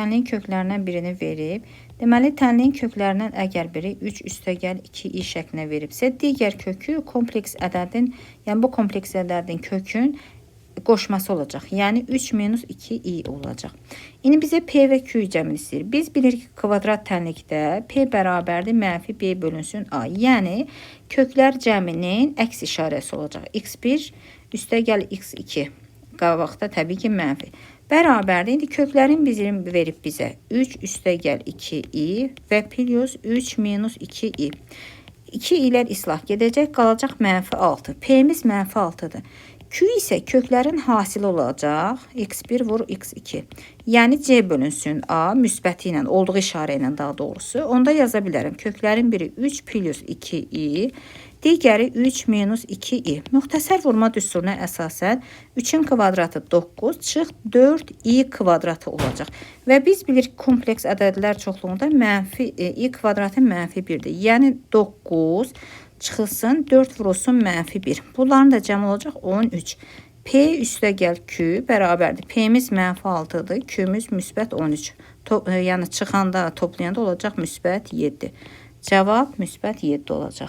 Tənliyin köklərindən birini verib. Deməli, tənliyin köklərindən əgər biri 3 üstəgəl 2i şəklində veribsə, digər kökü kompleks ədədin, yəni bu kompleks ədədin kökün qoşması olacaq. Yəni 3 minus 2i olacaq. İndi bizə P və Q cəmini istəyir. Biz bilirik ki, kvadrat tənlikdə P bərabərdir mənfi B bölünsün A. Yəni köklər cəminin əks işarəsi olacaq. X1 üstəgəl X2. Qabaqda təbii ki, mənfi. Bərabərdir. İndi köklərin bizim verib bizə 3 üstəgəl 2i və plus 3 minus 2i. 2 ilər islah gedəcək, qalacaq mənfi 6. P'miz mənfi 6'dır. Q isə köklərin hasili olacaq. X1 vur X2. Yəni C bölünsün A müsbəti ilə, olduğu işarə ilə daha doğrusu. Onda yaza bilərəm. Köklərin biri 3 plus 2i, digəri 3 minus 2i. Müxtəsər vurma düsturuna əsasən 3'ün kvadratı 9 çıx 4i kvadratı olacaq. Və biz bilirik kompleks ədədlər çoxluğunda mənfi i kvadratı mənfi 1'dir. Yəni 9 çıxılsın 4 vurulsun mənfi 1. Bunların da cəm olacaq 13. P üstəgəl Q bərabərdir. P'miz mənfi 6'dır. Q'miz müsbət 13. Yəni çıxanda, toplayanda olacaq müsbət 7. Cavab müsbət 7 olacaq.